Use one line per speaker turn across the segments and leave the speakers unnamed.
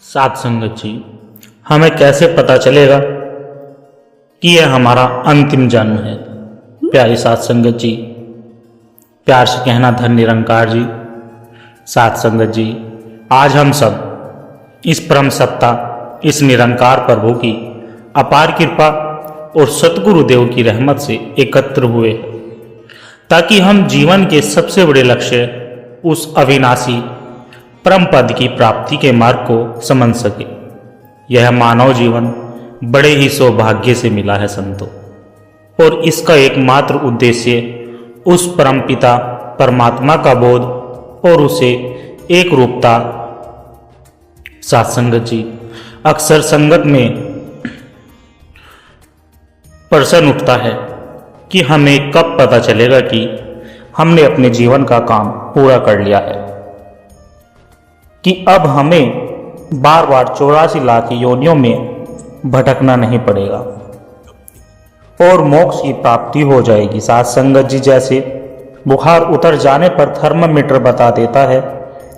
साथ संगत जी, हमें कैसे पता चलेगा कि यह हमारा अंतिम जन्म है। प्यारी साथ संगत जी, प्यार से कहना धन निरंकार जी। साथ संगत जी, आज हम सब इस परम सत्ता, इस निरंकार प्रभु की अपार कृपा और सतगुरु देव की रहमत से एकत्र हुए ताकि हम जीवन के सबसे बड़े लक्ष्य, उस अविनाशी परम पद की प्राप्ति के मार्ग को समझ सके। यह मानव जीवन बड़े ही सौभाग्य से मिला है संतों, और इसका एकमात्र उद्देश्य उस परम पिता परमात्मा का बोध और उसे एक रूपता। साथ संगत जी, अक्सर संगत में प्रश्न उठता है कि हमें कब पता चलेगा कि हमने अपने जीवन का काम पूरा कर लिया है, कि अब हमें बार बार 84 लाख योनियों में भटकना नहीं पड़ेगा और मोक्ष की प्राप्ति हो जाएगी। साथ संगत जी, जैसे बुखार उतर जाने पर थर्मामीटर बता देता है,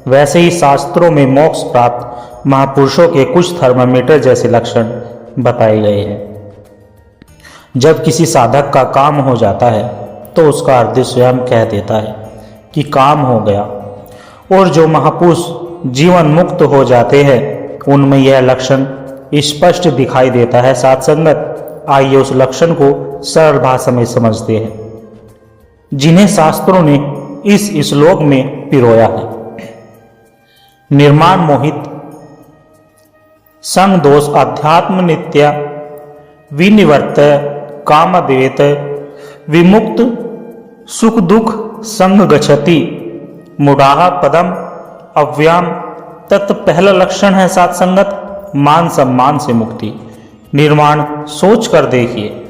वैसे ही शास्त्रों में मोक्ष प्राप्त महापुरुषों के कुछ थर्मामीटर जैसे लक्षण बताए गए हैं। जब किसी साधक का काम हो जाता है तो उसका हृदय स्वयं कह देता है कि काम हो गया, और जो महापुरुष जीवन मुक्त हो जाते हैं उनमें यह लक्षण स्पष्ट दिखाई देता है। साथ संगत, आइए उस लक्षण को सरल भाषा में समझते हैं जिन्हें शास्त्रों ने इस श्लोक में पिरोया है। निर्माण मोहित, संग दोष अध्यात्म नित्य, विनिवर्त काम द्वेत, विमुक्त सुख दुख संग गच्छति, मुडाहा पदम अव्याम। तत् पहला लक्षण है साथ संगत, मान सम्मान से मुक्ति। निर्माण सोच कर देखिए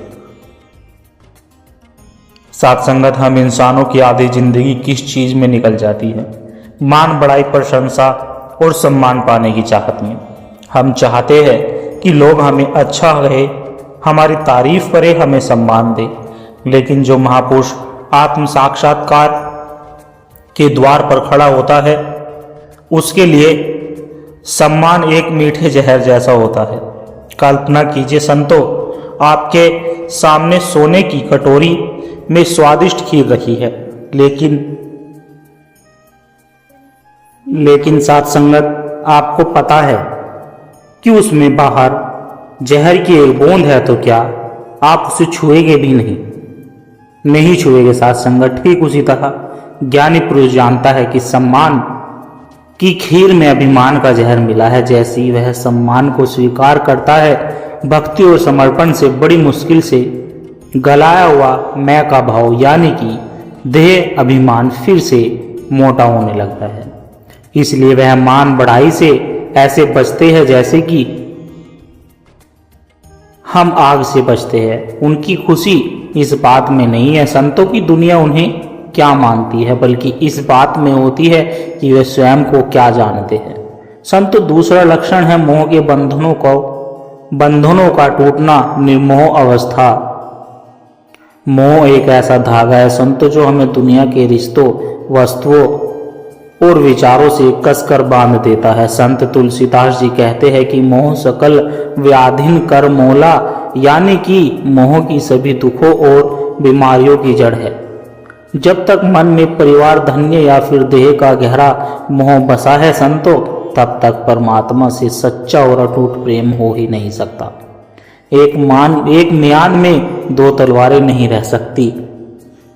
साथ संगत, हम इंसानों की आधी जिंदगी किस चीज में निकल जाती है? मान बढ़ाई, प्रशंसा और सम्मान पाने की चाहत में। हम चाहते हैं कि लोग हमें अच्छा कहे, हमारी तारीफ करे, हमें सम्मान दे। लेकिन जो महापुरुष आत्म साक्षात्कार के द्वार पर खड़ा होता है, उसके लिए सम्मान एक मीठे जहर जैसा होता है। कल्पना कीजिए संतों, आपके सामने सोने की कटोरी में स्वादिष्ट खीर रखी है, लेकिन साथ संगत, आपको पता है कि उसमें बाहर जहर की एक बूंद है, तो क्या आप उसे छुएंगे भी नहीं छुएंगे। साथ संगत, ठीक उसी तरह ज्ञानी पुरुष जानता है कि सम्मान की खीर में अभिमान का जहर मिला है। जैसे ही वह सम्मान को स्वीकार करता है, भक्ति और समर्पण से बड़ी मुश्किल से गलाया हुआ मैं का भाव यानी कि देह अभिमान फिर से मोटा होने लगता है। इसलिए वह मान बढ़ाई से ऐसे बचते हैं जैसे कि हम आग से बचते हैं। उनकी खुशी इस बात में नहीं है संतों की दुनिया उन्हें क्या मानती है, बल्कि इस बात में होती है कि वे स्वयं को क्या जानते हैं। संतो, दूसरा लक्षण है मोह के बंधनों का टूटना, निर्मोह अवस्था। मोह एक ऐसा धागा है संतो जो हमें दुनिया के रिश्तों, वस्तुओं और विचारों से कसकर बांध देता है। संत तुलसीदास जी कहते हैं कि मोह सकल व्याधिन कर मोला, यानी कि मोह की सभी दुखों और बीमारियों की जड़ है। जब तक मन में परिवार, धन्य या फिर देह का गहरा मोह बसा है संतों, तब तक परमात्मा से सच्चा और अटूट प्रेम हो ही नहीं सकता। एक म्यान में दो तलवारें नहीं रह सकती,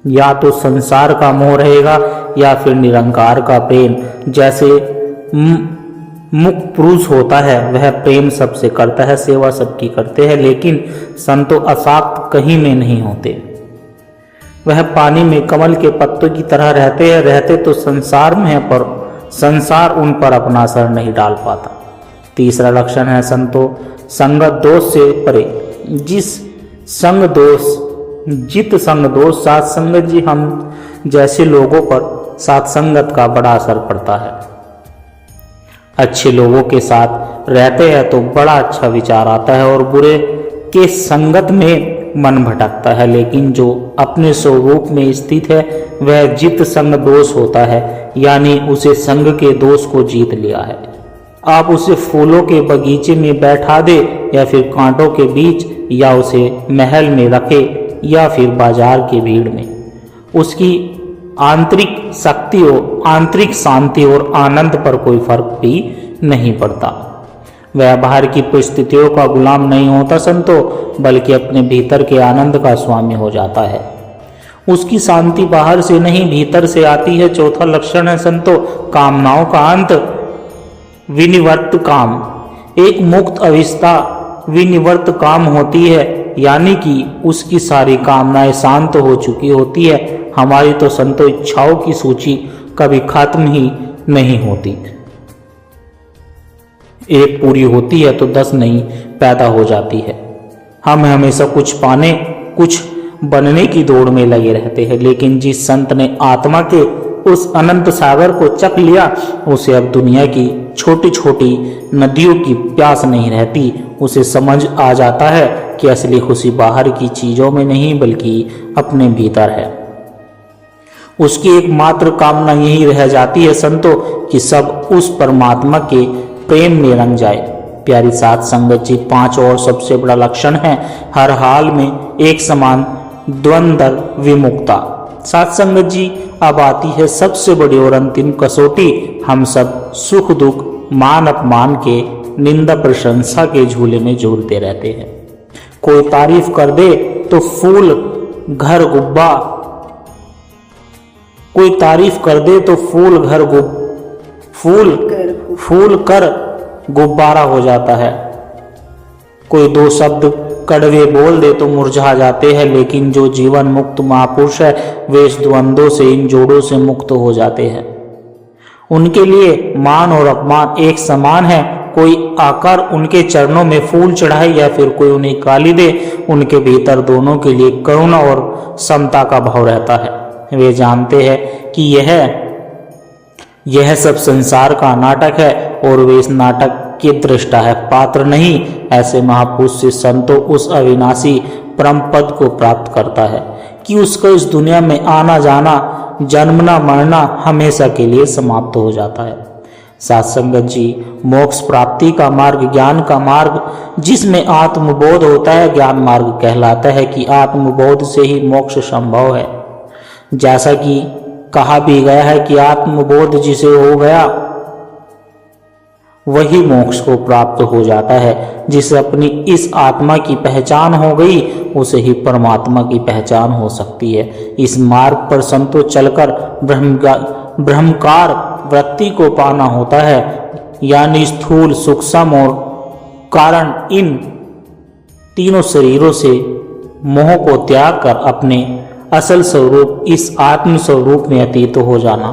या तो संसार का मोह रहेगा या फिर निरंकार का प्रेम। जैसे मुक्त पुरुष होता है, वह प्रेम सबसे करता है, सेवा सबकी करते हैं, लेकिन संतों आसक्त कहीं में नहीं होते। वह पानी में कमल के पत्तों की तरह रहते तो संसार में है, पर संसार उन पर अपना असर नहीं डाल पाता। तीसरा लक्षण है संतों, संगत दोष से परे। जित संग दोष। साथ संगत जी, हम जैसे लोगों पर साथ संगत का बड़ा असर पड़ता है। अच्छे लोगों के साथ रहते हैं तो बड़ा अच्छा विचार आता है, और बुरे के संगत में मन भटकता है। लेकिन जो अपने स्वरूप में स्थित है, वह जित संग दोष होता है, यानी उसे संग के दोष को जीत लिया है। आप उसे फूलों के बगीचे में बैठा दे या फिर कांटों के बीच, या उसे महल में रखे या फिर बाजार की भीड़ में, उसकी आंतरिक शक्ति और आंतरिक शांति और आनंद पर कोई फर्क भी नहीं पड़ता। वह बाहर की परिस्थितियों का गुलाम नहीं होता संतो, बल्कि अपने भीतर के आनंद का स्वामी हो जाता है। उसकी शांति बाहर से नहीं भीतर से आती है। चौथा लक्षण है संतो, कामनाओं का अंत, विनिवर्त काम। एक मुक्त अवस्था विनिवर्त काम होती है, यानी कि उसकी सारी कामनाएं शांत हो चुकी होती है। हमारी तो संतो इच्छाओं की सूची कभी खत्म ही नहीं होती। एक पूरी होती है तो 10 नई पैदा हो जाती है। हम हमेशा कुछ पाने, कुछ बनने की दौड़ में लगे रहते हैं, लेकिन जिस संत ने आत्मा के उस अनंत सागर को चख लिया, उसे अब दुनिया की छोटी छोटी नदियों की प्यास नहीं रहती। उसे समझ आ जाता है कि असली खुशी बाहर की चीजों में नहीं, बल्कि अपने भीतर है। उसकी एकमात्र कामना यही रह जाती है संतो, कि सब उस परमात्मा के प्रेम में रंग जाए। प्यारी साथ संगत जी, 5 और सबसे बड़ा लक्षण है हर हाल में एक समान द्वंद्व विमुक्ता। साथ संगत जी, अब आती है सबसे बड़ी और अंतिम कसौटी। हम सब सुख दुख, मान अपमान के, निंदा प्रशंसा के झूले में झूलते रहते हैं। कोई तारीफ कर दे तो फूल घर गुब्बा, कोई तारीफ कर दे तो फूल कर गुब्बारा हो जाता है। कोई 2 शब्द कड़वे बोल दे तो मुरझा जाते हैं, लेकिन जो जीवन मुक्त महापुरुष है वे इस द्वंद्वों से, इन जोड़ों से मुक्त हो जाते हैं। उनके लिए मान और अपमान एक समान है। कोई आकर उनके चरणों में फूल चढ़ाए या फिर कोई उन्हें गाली दे, उनके भीतर दोनों के लिए करुणा और समता का भाव रहता है। वे जानते हैं कि यह सब संसार का नाटक है और वे इस नाटक के दृष्टा है, पात्र नहीं। ऐसे महापुरुष से संतो उस अविनाशी परम पद को प्राप्त करता है कि उसका इस दुनिया में आना जाना, जन्मना मरना हमेशा के लिए समाप्त हो जाता है। साथ संगत जी, मोक्ष प्राप्ति का मार्ग, ज्ञान का मार्ग, जिसमें आत्मबोध होता है, ज्ञान मार्ग कहलाता है कि आत्मबोध से ही मोक्ष संभव है। जैसा कि कहा भी गया है कि आत्मबोध जिसे हो गया वही मोक्ष को प्राप्त हो जाता है। जिसे अपनी इस आत्मा की पहचान हो गई, उसे ही परमात्मा की पहचान हो सकती है। इस मार्ग पर संतो चलकर ब्रह्मकार वृत्ति को पाना होता है, यानी स्थूल, सूक्ष्म और कारण, इन तीनों शरीरों से मोह को त्याग कर अपने असल स्वरूप, इस आत्म स्वरूप में अतीत हो जाना।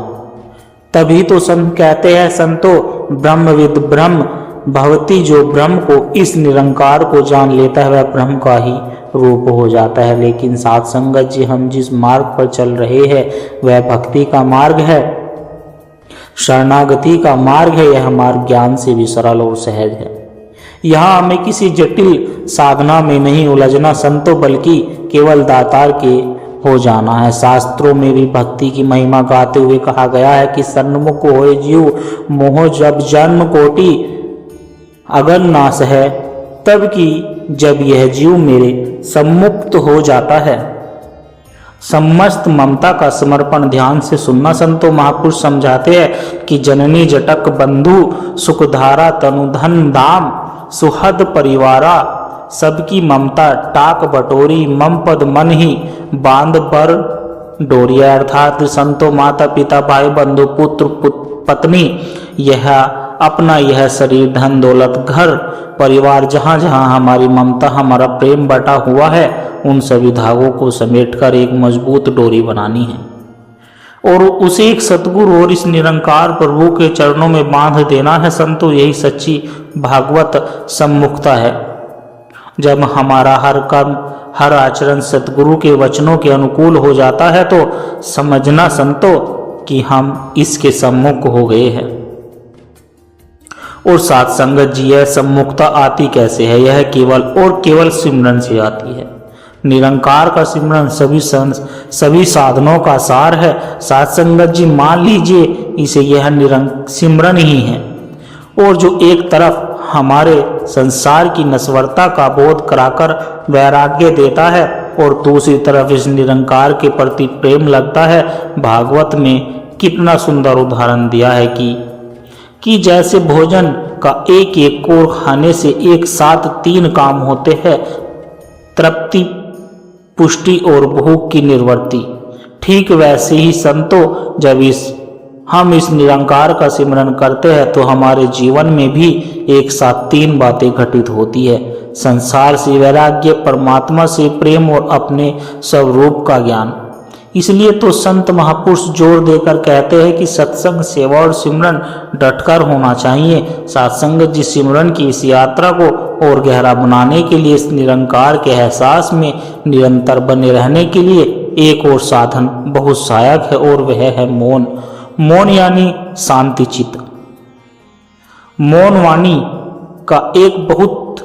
तभी तो संत कहते हैं, संतो ब्रह्मविद ब्रह्म भवति। जो ब्रह्म को, इस निरंकार को जान लेता है, वह ब्रह्म का ही रूप हो जाता है। लेकिन साथ संगत जी, हम जिस मार्ग पर चल रहे हैं वह भक्ति का मार्ग है, शरणागति का मार्ग है। यह मार्ग ज्ञान से भी सरल और सहज है। यहाँ हमें किसी जटिल साधना में नहीं उलझना संतो, बल्कि केवल दातार के हो जाना है। शास्त्रों में भी भक्ति की महिमा गाते हुए कहा गया है कि सन्मुख होए जीव, मोह जब जन्म कोटि अगन नाश है, तब की जब यह जीव मेरे सम्मुक्त हो जाता है। समस्त ममता का समर्पण ध्यान से सुनना संतो। महापुरुष समझाते हैं कि जननी जटक बंधु, सुखधारा तनु धन दाम, सुहद परिवारा, सबकी ममता टाक बटोरी, मम पद मन ही बांध पर डोरिया। अर्थात संतो माता पिता भाई बंधु पुत्र पत्नी, यह अपना यह शरीर, धन दौलत, घर परिवार, जहाँ जहाँ हमारी ममता, हमारा प्रेम बटा हुआ है, उन सभी धागों को समेटकर एक मजबूत डोरी बनानी है और उसे एक सतगुरु और इस निरंकार प्रभु के चरणों में बांध देना है संतो। यही सच्ची भागवत सम्मुखता है। जब हमारा हर कर्म, हर आचरण सतगुरु के वचनों के अनुकूल हो जाता है, तो समझना संतो कि हम इसके सम्मुख हो गए हैं। और साथ संगत जी, यह सम्मुखता आती कैसे है? यह केवल और केवल सिमरन से आती है। निरंकार का सिमरन सभी साधनों का सार है। साथ संगत जी, मान लीजिए इसे यह सिमरन ही है और जो एक तरफ हमारे संसार की नश्वरता का बोध कराकर वैराग्य देता है और दूसरी तरफ इस निरंकार के प्रति प्रेम लगता है। भागवत में कितना सुंदर उदाहरण दिया है कि जैसे भोजन का एक एक कोर खाने से एक साथ 3 काम होते हैं, तृप्ति, पुष्टि और भूख की निवृत्ति। ठीक वैसे ही संतो, जब हम इस निरंकार का सिमरन करते हैं तो हमारे जीवन में भी एक साथ 3 बातें घटित होती है: संसार से वैराग्य, परमात्मा से प्रेम और अपने स्वरूप का ज्ञान। इसलिए तो संत महापुरुष जोर देकर कहते हैं कि सत्संग, सेवा और सिमरन डटकर होना चाहिए। सत्संग जी सिमरन की इस यात्रा को और गहरा बनाने के लिए, इस निरंकार के एहसास में निरंतर बने रहने के लिए एक और साधन बहुत सहायक है और वह है मौन। मौन यानी शांति चित्त। मौन वाणी का एक बहुत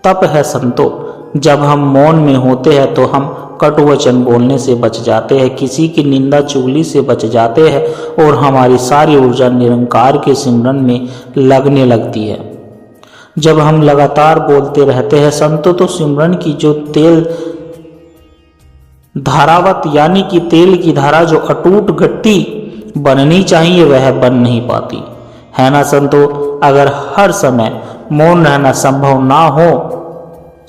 तप है संतो। जब हम मौन में होते हैं तो हम कटु वचन बोलने से बच जाते हैं, किसी की निंदा चुगली से बच जाते हैं और हमारी सारी ऊर्जा निरंकार के सिमरन में लगने लगती है। जब हम लगातार बोलते रहते हैं संतो, तो सिमरन की जो तेल धारावत यानी कि तेल की धारा जो अटूट गट्टी बननी चाहिए वह बन नहीं पाती है ना संतो। अगर हर समय मौन रहना संभव ना हो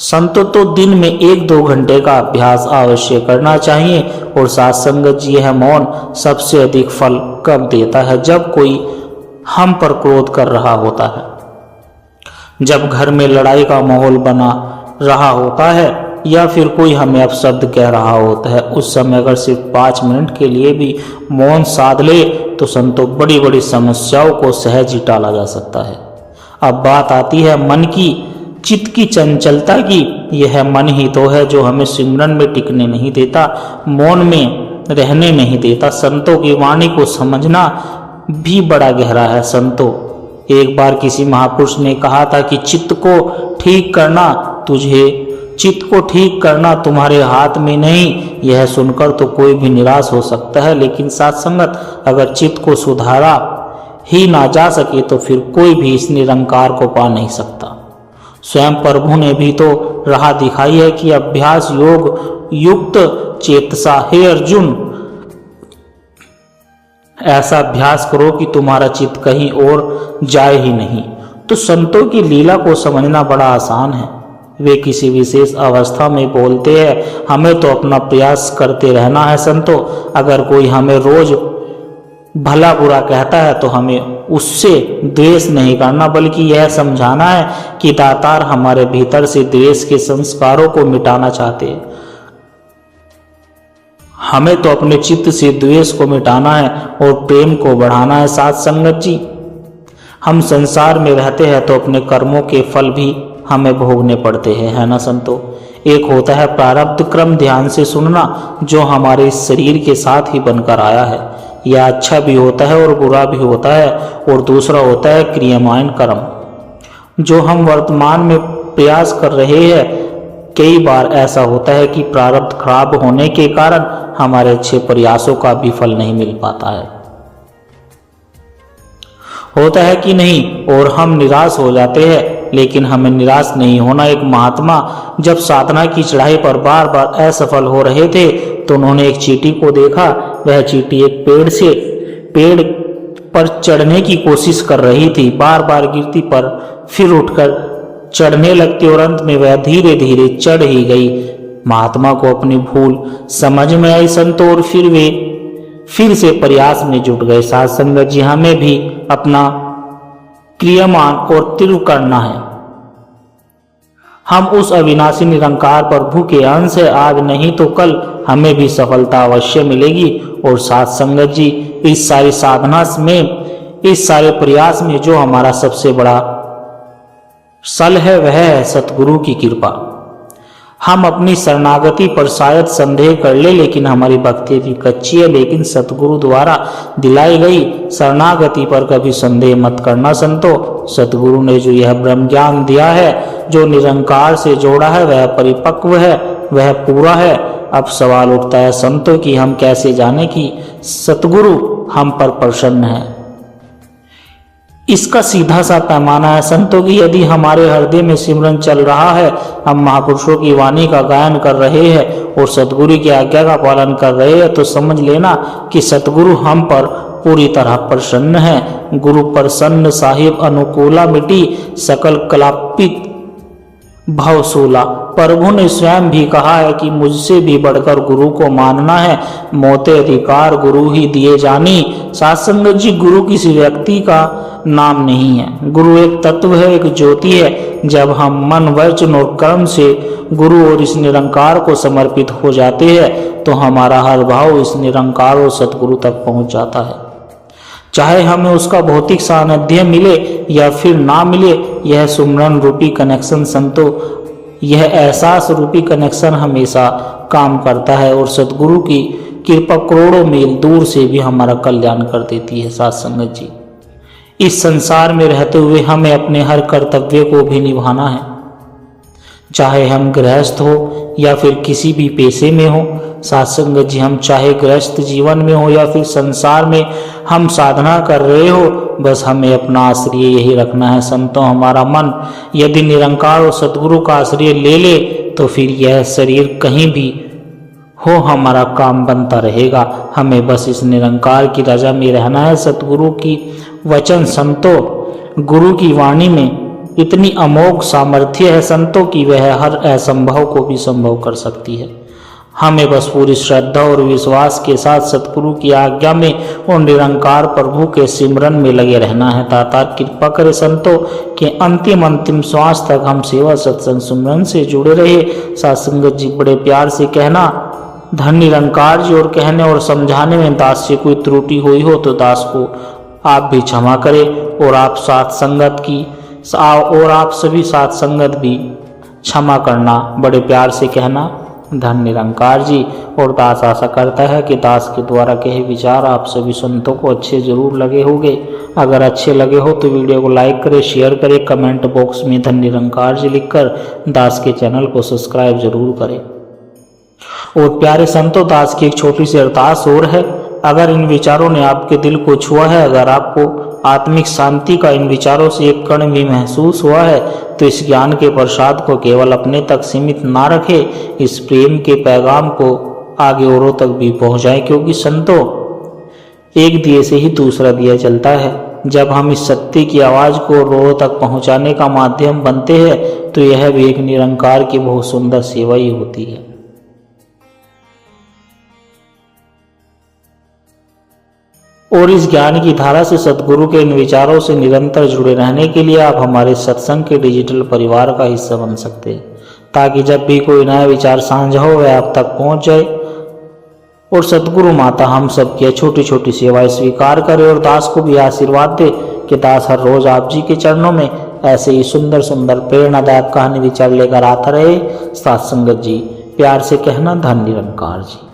संतो, तो दिन में 1-2 घंटे का अभ्यास अवश्य करना चाहिए। और साथ संगत जी, यह मौन सबसे अधिक फल कब देता है? जब कोई हम पर क्रोध कर रहा होता है, जब घर में लड़ाई का माहौल बना रहा होता है या फिर कोई हमें अपशब्द कह रहा होता है। उस समय अगर सिर्फ 5 मिनट के लिए भी मौन साध ले तो संतो बड़ी बड़ी समस्याओं को सहज ही टाला जा सकता है। अब बात आती है मन की, चित्त की चंचलता की। यह मन ही तो है जो हमें सिमरन में टिकने नहीं देता, मौन में रहने नहीं देता। संतों की वाणी को समझना भी बड़ा गहरा है संतो। एक बार किसी महापुरुष ने कहा था कि चित्त को ठीक करना तुम्हारे हाथ में नहीं। यह सुनकर तो कोई भी निराश हो सकता है, लेकिन साथ संगत, अगर चित्त को सुधारा ही ना जा सके तो फिर कोई भी इस निरंकार को पा नहीं सकता। स्वयं प्रभु ने भी तो राह दिखाई है कि अभ्यास योग युक्त चेतसा, हे अर्जुन, ऐसा अभ्यास करो कि तुम्हारा चित्त कहीं और जाए ही नहीं। तो संतों की लीला को समझना बड़ा आसान है। वे किसी विशेष अवस्था में बोलते हैं, हमें तो अपना प्रयास करते रहना है संतों। अगर कोई हमें रोज भला बुरा कहता है तो हमें उससे द्वेष नहीं करना, बल्कि यह समझाना है कि दातार हमारे भीतर से द्वेष के संस्कारों को मिटाना चाहते हैं। हमें तो अपने चित्त से द्वेष को मिटाना है और प्रेम को बढ़ाना है। साथ संगत जी, हम संसार में रहते हैं तो अपने कर्मों के फल भी हमें भोगने पड़ते हैं, है ना संतो। एक होता है प्रारब्ध क्रम ध्यान से सुनना, जो हमारे इस शरीर के साथ ही बनकर आया है। यह अच्छा भी होता है और बुरा भी होता है। और दूसरा होता है क्रियामान कर्म, जो हम वर्तमान में प्रयास कर रहे हैं। कई बार ऐसा होता है कि प्रारब्ध खराब होने के कारण हमारे अच्छे प्रयासों का भी फल नहीं मिल पाता है, होता है कि नहीं, और हम निराश हो जाते हैं। लेकिन हमें निराश नहीं होना। एक महात्मा जब साधना की चढ़ाई पर बार बार असफल हो रहे थे तो उन्होंने एक चींटी को देखा। वह चींटी एक पेड़ पर चढ़ने की कोशिश कर रही थी, बार बार गिरती पर फिर उठकर चढ़ने लगती और अंत में वह धीरे धीरे चढ़ ही गई। महात्मा को अपनी भूल समझ में आई संतो, और फिर से प्रयास में जुट गए। साथ संगत जी, हमें भी अपना क्रियामान और तीव्र करना है। हम उस अविनाशी निरंकार प्रभु के अंश है। आज नहीं तो कल हमें भी सफलता अवश्य मिलेगी। और साथ संगत जी, इस सारी साधना में, इस सारे प्रयास में जो हमारा सबसे बड़ा सल है वह है सतगुरु की कृपा। हम अपनी शरणागति पर शायद संदेह कर ले, लेकिन हमारी भक्ति भी कच्ची है। लेकिन सतगुरु द्वारा दिलाई गई शरणागति पर कभी संदेह मत करना संतो। सतगुरु ने जो यह ब्रह्म ज्ञान दिया है, जो निरंकार से जोड़ा है, वह परिपक्व है, वह पूरा है। अब सवाल उठता है संतो कि हम कैसे जाने कि सतगुरु हम पर प्रसन्न है। इसका सीधा सा पैमाना है संतों की, यदि हमारे हृदय में सिमरन चल रहा है, हम महापुरुषों की वाणी का गायन कर रहे हैं और सतगुरु की आज्ञा का पालन कर रहे हैं, तो समझ लेना कि सतगुरु हम पर पूरी तरह प्रसन्न है। गुरु प्रसन्न साहिब अनुकूला मिटी सकल कलापित भवसूला। प्रभु ने स्वयं भी कहा है कि मुझसे भी बढ़कर गुरु को मानना है, मोते अधिकार गुरु ही दिए जानी। साथ संगत जी, गुरु किसी व्यक्ति का नाम नहीं है, गुरु एक तत्व है, एक ज्योति है। जब हम मन वचन और कर्म से गुरु और इस निरंकार को समर्पित हो जाते हैं तो हमारा हर भाव इस निरंकार और सतगुरु तक पहुंच जाता है। चाहे हमें उसका भौतिक सानिध्य मिले या फिर ना मिले, यह सुमरन रूपी कनेक्शन संतों, यह एहसास रूपी कनेक्शन हमेशा काम करता है और सतगुरु की कृपा करोड़ों मील दूर से भी हमारा कल्याण कर देती है। साथ संगत जी, इस संसार में रहते हुए हमें अपने हर कर्तव्य को भी निभाना है, चाहे हम गृहस्थ हो या फिर किसी भी पेशे में हो। साथ संगत जी, हम चाहे गृहस्थ जीवन में हो या फिर संसार में हम साधना कर रहे हो, बस हमें अपना आश्रय यही रखना है संतों। हमारा मन यदि निरंकार और सतगुरु का आश्रय ले ले तो फिर यह शरीर कहीं भी हो हमारा काम बनता रहेगा। हमें बस इस निरंकार की रजा में रहना है। सतगुरु की वचन संतों, गुरु की वाणी में इतनी अमोघ सामर्थ्य है संतों की, वह हर असंभव को भी संभव कर सकती है। हमें बस पूरी श्रद्धा और विश्वास के साथ सतगुरु की आज्ञा में और निरंकार प्रभु के सिमरन में लगे रहना है। तातार कृपा करे संतों के अंतिम श्वास तक हम सेवा सत्संग सिमरन से जुड़े रहे। साथ संगत जी, बड़े प्यार से कहना धन निरंकार जी, और कहने और समझाने में दास से कोई त्रुटि हुई हो तो दास को आप भी क्षमा करें और आप साथ संगत की और आप सभी साथ संगत भी क्षमा करना। बड़े प्यार से कहना धन निरंकार जी। और दास आशा करता है कि दास के द्वारा कहे विचार आप सभी संतों को अच्छे जरूर लगे होंगे। अगर अच्छे लगे हो तो वीडियो को लाइक करें, शेयर करें, कमेंट बॉक्स में धन निरंकार जी लिखकर दास के चैनल को सब्सक्राइब जरूर करें। और प्यारे संतों, दास की एक छोटी सी अरदास और है। अगर इन विचारों ने आपके दिल को छुआ है, अगर आपको आत्मिक शांति का इन विचारों से एक कण भी महसूस हुआ है, तो इस ज्ञान के प्रसाद को केवल अपने तक सीमित ना रखें, इस प्रेम के पैगाम को आगे औरों तक भी पहुंचाएं। क्योंकि संतों, एक दिए से ही दूसरा दिया चलता है। जब हम इस सत्य की आवाज को औरों तक पहुंचाने का माध्यम बनते हैं तो यह भी एक निरंकार की बहुत सुंदर सेवा ही होती है। और इस ज्ञान की धारा से सतगुरु के इन विचारों से निरंतर जुड़े रहने के लिए आप हमारे सत्संग के डिजिटल परिवार का हिस्सा बन सकते हैं, ताकि जब भी कोई नया विचार साझा हो वह आप तक पहुंच जाए। और सतगुरु माता हम सबकी छोटी छोटी सेवाएं स्वीकार करे और दास को भी आशीर्वाद दे कि दास हर रोज आप जी के चरणों में ऐसे ही सुंदर सुंदर प्रेरणादायक कहानी विचार लेकर आता रहे। साथ संगत जी, प्यार से कहना धन निरंकार जी।